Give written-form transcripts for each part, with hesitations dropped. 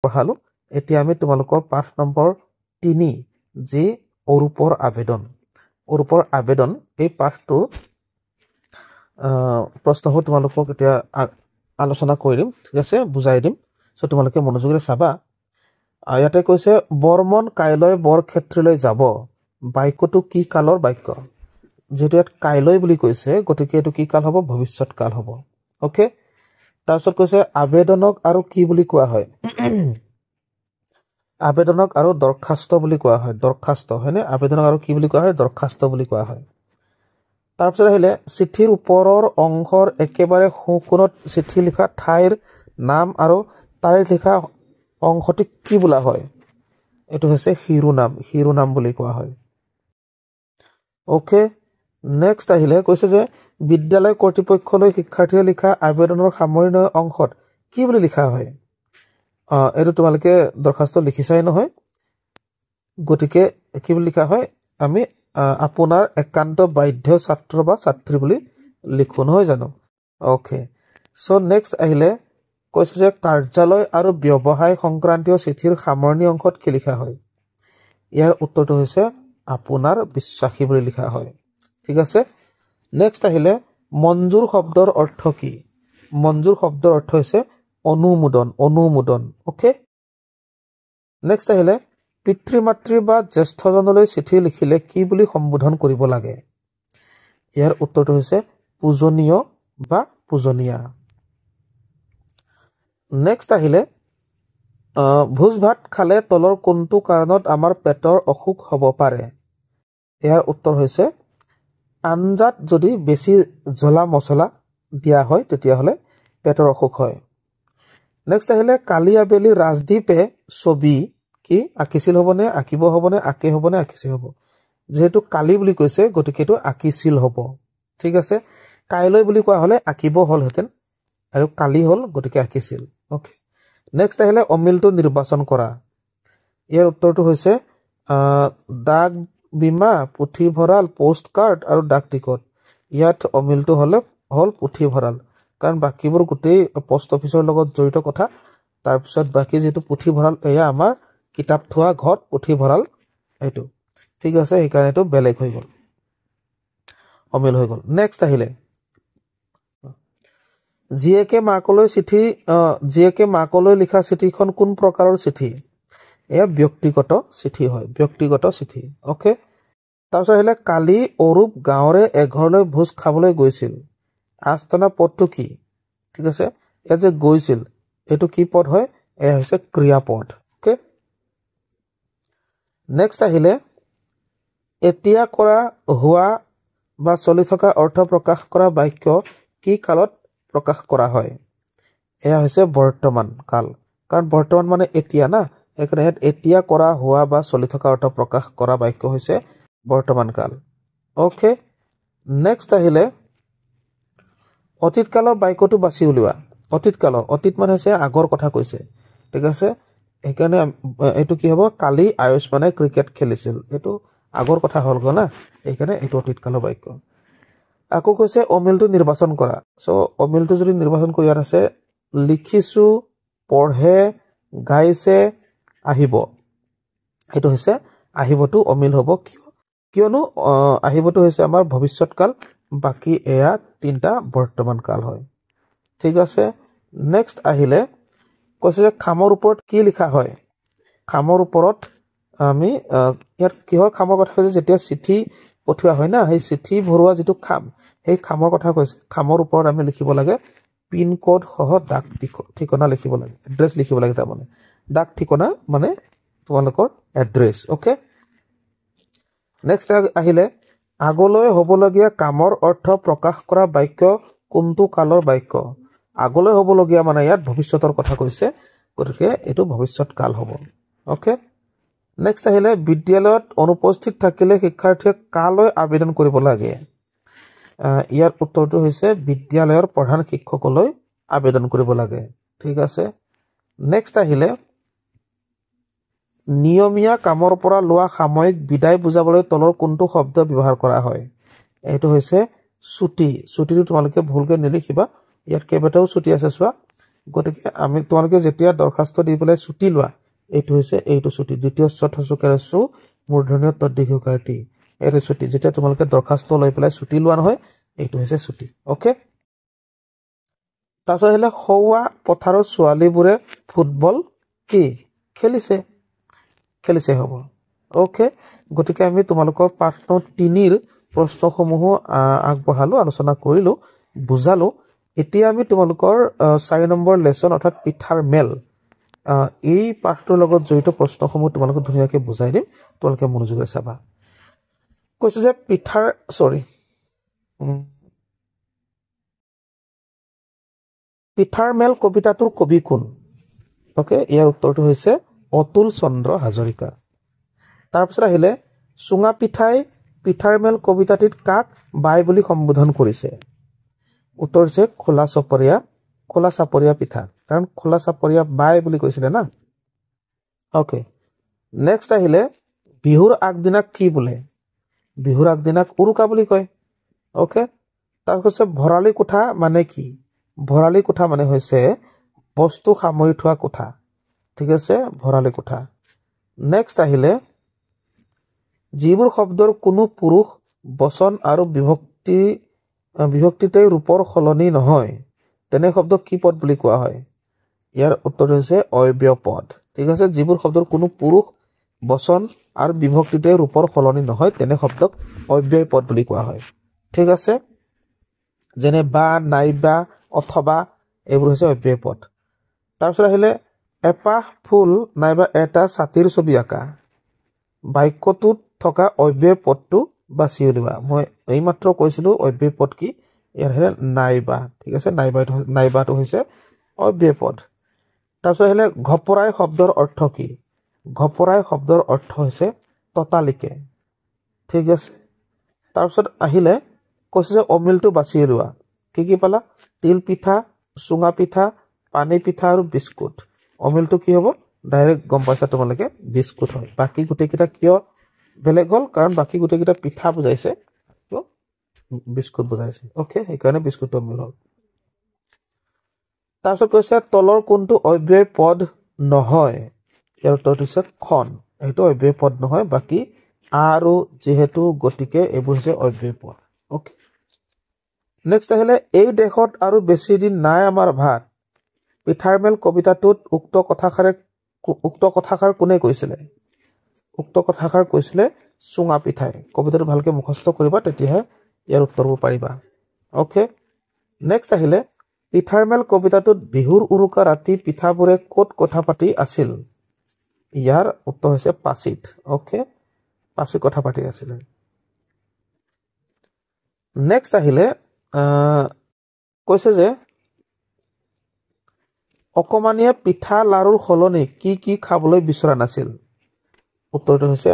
পঢ়ালো এতিয়া আমি তোমালোকৰ পাঠ নম্বৰ 3 যি অৰূপৰ আবেদন এই পাঠটো প্ৰশ্নবোৰ তোমালোকক এতিয়া আলোচনা কৰি দিম ঠিক আছে বুজাই দিম সো তোমালোকে মনোযোগেৰে চাবা ইয়াতে কৈছে বৰ্মন কাইলৈ বৰক্ষেত্ৰলৈ যাব বাক্যটো কি কালৰ বাক্য যেটো ইয়াত কাইলৈ বুলি কৈছে গতিকে এটো কি কাল হ'ব ভৱিষ্যৎ কাল হ'ব ওকে তাৰপিছত কৈছে আবেদনক আৰু কি বুলি কোৱা হয় আবেদনক আৰু দৰখাস্ত বুলি কোৱা হয় দৰখাস্ত হয়নে আবেদনক আৰু কি বুলি কোৱা হয় দৰখাস্ত বুলি কোৱা হয় তাৰপিছত আহিলে চিঠিৰ ওপৰৰ অংশৰ একেবাৰে সোঁকোণত চিঠি লিখা ঠাইৰ নাম আৰু তাৰিখ লিখা অংশটি কি বোলা হয় এটো হৈছে শিৰোনাম বুলি কোৱা হয় ওকে নেক্সট আহিলে কৈছে যে বিদ্যালয় কৰ্তৃপক্ষলৈ শিক্ষাৰ্থীয়ে লিখা আবেদনৰ সামৰণি অংশত কি বুলি লিখা হয় এটো তোমালোকে দৰখাস্ত লিখিছাই নহয় গতিকে কি বুলি লিখা হয় আমি আপোনাৰ একান্ত বাধ্য ছাত্ৰ বা ছাত্ৰী বুলি লিখো নহয় জানো ওকে সো নেক্সট আহিলে কৈছে যে কাৰ্যালয় আৰু ব্যৱসায় সংক্ৰান্তীয় চিঠিৰ সামৰণি অংশত কি লিখা হয় ইয়াৰ উত্তৰটো হৈছে আপোনাৰ বিশ্বাসী বুলি লিখা হয় ঠিক আছে নেক্সট আহিলে মঞ্জুৰ শব্দৰ অৰ্থ কি মঞ্জুৰ শব্দৰ অৰ্থ হৈছে অনুমোদন ওকে নেক্সট আহিলে পিতৃ মাতৃ বা জ্যেষ্ঠজনলৈ চিঠি লিখিলে কি বুলি সম্বোধন কৰিব লাগে ইয়াৰ উত্তৰটো হৈছে পূজনীয় বা পূজনীয়া নেক্সট আহিলে ভোজ ভাত খালে তলৰ কোনটো কাৰণত আমাৰ পেটৰ অসুখ হ'ব পাৰে ইয়াৰ উত্তৰ হৈছে আঞ্জাত যদি বেছি জ্বলা মছলা দিয়া হয় তেতিয়া হলে পেটৰ অসুখ হয় নেক্সট আহিলে কালি আবেলি ৰাজদীপে ছবি কি আঁকিছিল হ'বনে আঁকিব হ'বনে আঁকে হ'বনে আঁকিছিল হ'ব যেহেতু কালি বুলি কৈছে গতিকে এটো আঁকিছিল হ'ব ঠিক আছে কাইলৈ বুলি কোৱা হলে আঁকিব হল হেতেন আৰু কালি হল গতিকে আঁকিছিল ওকে নেক্সট আহিলে অমিলটো নিৰ্বাচন কৰা ইয়াৰ উত্তৰটো হৈছে ডাক বিমা পুথিভঁৰাল পোষ্ট কাৰ্ড আৰু ডাক টিকট ইয়াত অমিলটো হল পুথিভঁৰাল কাৰণ বাকিবোৰ গোটেই পোষ্ট অফিচৰ লগত জড়িত কথা তাৰপিছত বাকি যেটো পুথিভঁৰাল এয়া আমাৰ কিতাপ থোৱা ঘৰ পুথিভঁৰাল এটো ঠিক আছে এই কাৰণে এটো বেলেগ হৈ গল অমিল হৈ গল নেক্সট আহিলে জিএকে মাকলৈ লিখা চিঠিখন কোন প্ৰকাৰৰ চিঠি এয়া ব্যক্তিগত চিঠি হয় ব্যক্তিগত চিঠি ওকে তাৰপিছত আহিলে কালি অৰূপ গাঁৱৰে এঘৰলৈ ভোজ খাবলৈ গৈছিল আস্তানা পদটো কি ঠিক আছে এ যে গৈছিল এটো কি পদ হয় এয়া হৈছে ক্ৰিয়াপদ ওকে নেক্সট আহিলে এতিয়া কৰা হোৱা বা চলি থকা অৰ্থ প্ৰকাশ কৰা বাক্য কি কালত প্ৰকাশ কৰা হয় এয়া হৈছে বৰ্তমান কাল কাৰণ বৰ্তমান মানে এতিয়া না এখানে এতিয়া কৰা হোৱা বা চলি থকা অৰ্থ প্ৰকাশ কৰা বাক্য হৈছে বৰ্তমান কাল ওকে নেক্সট আহিলে অতীত কালৰ বাক্যটো বাছি উলিওৱা অতীত মানে হৈছে আগৰ কথা কৈছে ঠিক আছে এখানে এটো কি হ'ব কালি আয়ুষ্মানে ক্ৰিকেট খেলিছিল এটো আগৰ কথা হল গনা এখানে এটো অতীত কালৰ বাক্য আকৌ কৈছে অমিলটো নিৰ্বাচন কৰা সো অমিলটো যদি নিৰ্বাচন কৰিয়াৰ আছে লিখিছো পঢ়ে গাইছে আহিব এটো হৈছে আহিবটো অমিল হ'ব কিয়নো আহিবটো হৈছে আমাৰ ভৱিষ্যৎ কাল বাকি এয়া তিনটা বৰ্তমান কাল হয় ঠিক আছে নেক্সট আহিলে কৈছে যে খামৰ ওপৰত কি লিখা হয় খামৰ ওপৰত আমি ইয়াত কিহৰ খামৰ কথা কৈছে যেতিয়া চিঠি পঠিওৱা হয় না সেই চিঠি ভৰুৱা যেটো খাম সেই খামৰ কথা কৈছে খামৰ ওপৰত আমি লিখিব লাগে পিন কোড সহ ডাক ঠিকনা লিখিব লাগে এড্ৰেছ লিখিব লাগে তাৰ মানে ডাক ঠিকনা মানে তোমালোকৰ এড্ৰেছ ওকে নেক্সট আহিলে আগলৈ হ'বলগীয়া কামৰ অৰ্থ প্ৰকাশ কৰা বাক্য কোনটো কালৰ বাক্য আগলৈ হ'বলগীয়া মানে ইয়াত ভৱিষ্যতৰ কথা কৈছে গতিকে এটো ভৱিষ্যৎ কাল হ'ব ওকে নেক্সট আহিলে বিদ্যালয়ত অনুপস্থিত থাকিলে শিক্ষাৰ্থীয়ে কালৈ আবেদন কৰিব লাগে ইয়াৰ উত্তৰটো হৈছে বিদ্যালয়ৰ প্ৰধান শিক্ষকলৈ আবেদন কৰিব লাগে ঠিক আছে নেক্সট আহিলে নিয়মীয়া কামৰ পৰা লোৱা সাময়িক বিদায় বুজাবলৈ তলৰ কোনটো শব্দ ব্যৱহাৰ কৰা হয় এটো হৈছে ছুটি ছুটিটো তোমালোকে ভুলকৈ নিলিখিবা ইয়াত কেইবাটাও ছুটি আছে চোৱা গতিকে আমি তোমালোকে যেতিয়া দৰখাস্ত দি পেলাই ছুটি লোৱা এইটো হৈছে এইটো ছুটি দ্বিতীয় চতুৰ্থ চুকেৰে সু মূৰ্ধন্য তদ্দীৰ্ঘকাৰ টি এইটো ছুটি যেতিয়া তোমালোকে দৰখাস্ত লৈ পেলাই ছুটি লোৱা নহয় এইটো হৈছে ছুটি ওকে তাৰপিছত আহিলে খোৱা পথাৰৰ ছোৱালীবোৰে ফুটবল কি খেলিছে হ'ব ওকে গতিকে আমি তোমালোকৰ পাঠ 3 প্ৰশ্নসমূহ আগবঢ়ালো আলোচনা কৰিলো বুজালো এতিয়া আমি তোমালোকৰ 4 নম্বৰ লেসন অৰ্থাৎ পিঠাৰ মেল এই পাঠটোৰ লগত জড়িত প্ৰশ্নসমূহ তোমালোকক ধুনীয়াকৈ বুজাই দিম তোমালোকে মনোযোগেৰে চাবা কৈছে যে পিঠাৰ মেল কবিতাটোৰ কবি কোন ওকে ইয়াৰ উত্তৰটো হৈছে অতুল চন্দ্ৰ হাজৰিকা তাৰপিছত আহিলে সুঙা পিঠাই পিঠাৰ মেল কবিতাটিত কাক বাই বুলি সম্বোধন কৰিছে উত্তৰ হৈছে খোলা চাপৰীয়া পিঠা কাৰণ খোলা চাপৰীয়া বাই বুলি কৈছিলে না ওকে নেক্সট আহিলে বিহুৰ আগদিনাক কি বোলে বিহুৰ আগদিনাক উৰুকা বুলি কয় ওকে তাৰপিছত ভৰালি কোঠা মানে কি ভৰালি কোঠা মানে হৈছে বস্তু সামৰি থোৱা কোঠা ঠিক আছে ভৰালি কোঠা নেক্সট আহিলে যিবোৰ শব্দৰ কোনো পুৰুষ বচন আৰু বিভক্তিতে ৰূপৰ সলনি নহয় তেনে শব্দ কি পদ বুলি কোৱা হয় ইয়াৰ উত্তৰ হৈছে অব্যয় পদ ঠিক আছে যিবোৰ শব্দৰ কোনো পুৰুষ বচন আৰু বিভক্তিতে ৰূপৰ সলনি নহয় তেনে শব্দক অব্যয় পদ বুলি কোৱা হয় ঠিক আছে যেনে বা নাইবা অথবা এইবোৰ হৈছে অব্যয় পদ তাৰপিছত আহিলে এপাহ ফুল নাইবা এটা ছাতিৰ ছবি আঁকা বাক্যটোত থকা অব্যয় পদটো বাছি উলিওৱা মই এইমাত্ৰ কৈছিলো অব্যয় পদ কি ইয়াৰ হৈছে নাইবা ঠিক আছে নাইবাটো হৈছে অব্যয় পদ তাৰপিছত আহিলে ঘপৰাই শব্দৰ অৰ্থ কি ঘপৰাই শব্দৰ অৰ্থ হৈছে ততালিকে ঠিক আছে তাৰপিছত আহিলে কৈছে যে অমিলটো বাছি উলিওৱা কি পালা তিল পিঠা সুঙা পিঠা পানী পিঠা আৰু বিস্কুট অমিলটো কি হ'ব ডাইৰেক্ট গম পাইছা তোমালোকে বিস্কুট হয় বাকি গোটেইকেইটা কিয় বেলেগ হ'ল কাৰণ বাকি গোটেইকেইটা পিঠা বুজাইছে তো বিস্কুট বুজাইছে ওকে সেইকাৰণে বিস্কুট অমিল হ'ল তাৰপিছত কৈছে তলৰ কোনটো অব্যয় পদ নহয় ইয়াৰ উত্তৰটো হৈছে খন এইটো অব্যয় পদ নহয় বাকি আৰু যেহেতু গতিকে এইবোৰ হৈছে অব্যয় পদ ওকে নেক্সট আহিলে এই দেশত আৰু বেছি দিন নাই আমাৰ ভাত পিঠাৰ মেল কবিতাটোত উক্ত কথাষাৰ কোনে কৈছিলে উক্ত কথাষাৰ কৈছিলে সুঙা পিঠাই কবিতাটো ভালকে মুখস্থ কৰিবা তেতিয়াহে ইয়াৰ উত্তৰবোৰ পাৰিবা ওকে নেক্সট আহিলে পিঠাৰ মেল কবিতাটোত বিহুৰ উৰুকা ৰাতি পিঠাবোৰে ক'ত কথা পাতি আছিল ইয়াৰ উত্তৰ হৈছে পাচিত ওকে পাচিত কথা পাতি আছিল নেক্সট আহিলে কৈছে যে অকমানিয়ে পিঠা লাৰুৰ সলনি কি খাবলৈ বিচৰা নাছিল উত্তৰটো হৈছে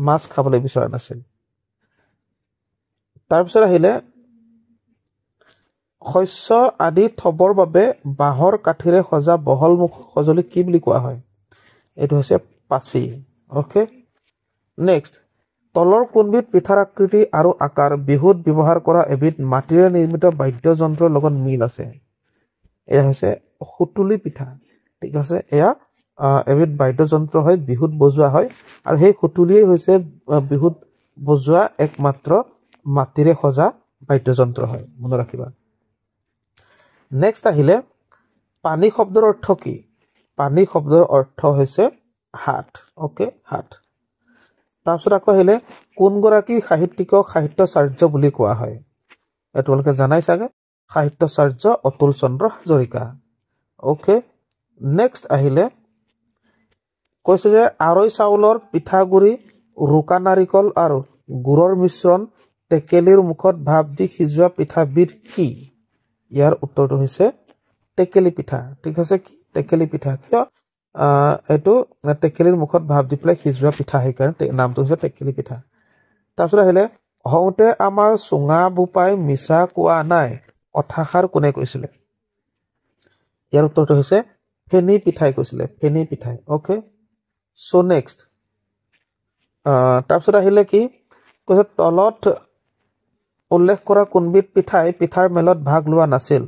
মাছ খাবলৈ বিচৰা নাছিল তাৰপিছত আহিলে শস্য আদি থবৰ বাবে বাঁহৰ কাঠিৰে সজা বহল মুখ সজলি কি বুলি কোৱা হয় এইটো হৈছে পাচি ওকে নেক্সট তলৰ কোনবিধ পিঠাৰ আকৃতি আৰু আকাৰ বিহুত ব্যৱহাৰ কৰা এবিধ মাটিৰে নিৰ্মিত বাদ্যযন্ত্ৰৰ লগত মিল আছে এয়া হৈছে খুতুলি পিঠা ঠিক আছে এয়া এবিধ বাদ্যযন্ত্ৰ হয় বিহুত বজোৱা হয় আৰু সেই খুতুলিয়ে হৈছে বিহুত বজোৱা একমাত্ৰ মাটিৰে সজা বাদ্যযন্ত্ৰ হয় মনত ৰাখিবা নেক্সট আহিলে পানী শব্দৰ অৰ্থ কি পানী শব্দৰ অৰ্থ হৈছে হাত ওকে হাত তাৰপিছত আকৌ আহিলে কোনগৰাকী সাহিত্যিকক সাহিত্যাচাৰ্য বুলি কোৱা হয় তোমালোকে জানাই চাগে সাহিত্যাচাৰ্য অতুল চন্দ্ৰ হাজৰিকা ওকে নেক্সট আহিলে কৈছে যে আৰৈ চাউলৰ পিঠাগুৰি ৰুকা নাৰিকল আৰু গুড়ৰ মিশ্ৰণ টেকেলিৰ মুখত ভাপ দি সিজোৱা পিঠাবিধ কি ইয়াৰ উত্তৰটো হৈছে টেকেলি পিঠা ঠিক আছে কি টেকেলি পিঠা কিয় এইটো টেকেলিৰ মুখত ভাপ দি পেলাই সিজোৱা পিঠা সেইকাৰণে নামটো হৈছে টেকেলি পিঠা তাৰপিছত আহিলে হওঁতে আমাৰ চুঙা বোপাই মিছা কোৱা নাই কথাষাৰ কোনে কৈছিলে ইয়াৰ উত্তৰটো হৈছে ফেনি পিঠাই কৈছিলে ফেনি পিঠাই ওকে সো নেক্সট তাৰপিছত আহিলে কি কৈছে তলত উল্লেখ কৰা কোনবিধ পিঠাই পিঠাৰ মেলত ভাগ লোৱা নাছিল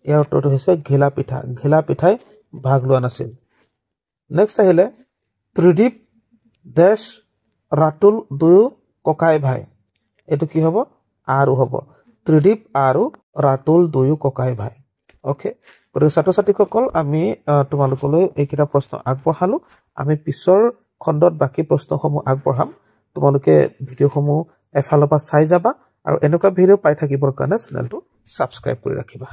ইয়াৰ উত্তৰটো হৈছে ঘিলা পিঠা ঘিলা পিঠাই ভাগ লোৱা নাছিল নেক্সট আহিলে ত্ৰিদীপ দেশ ৰাতুল দুয়ো ককাই ভাই এটো কি হ'ব আৰু হ'ব ত্ৰিদীপ আৰু ৰাতুল দুয়ো ককাই ভাই ওকে গতিকে ছাত্ৰ-ছাত্ৰীসকল আমি তোমালোকলৈ এইকেইটা প্ৰশ্ন আগবঢ়ালো আমি পিছৰ খণ্ডত বাকি প্ৰশ্নসমূহ আগবঢ়াম তোমালোকে ভিডিঅ'সমূহ এফালৰ পৰা চাই যাবা আৰু এনেকুৱা ভিডিঅ' পাই থাকিবৰ কাৰণে চেনেলটো সাবস্ক্ৰাইব কৰি ৰাখিবা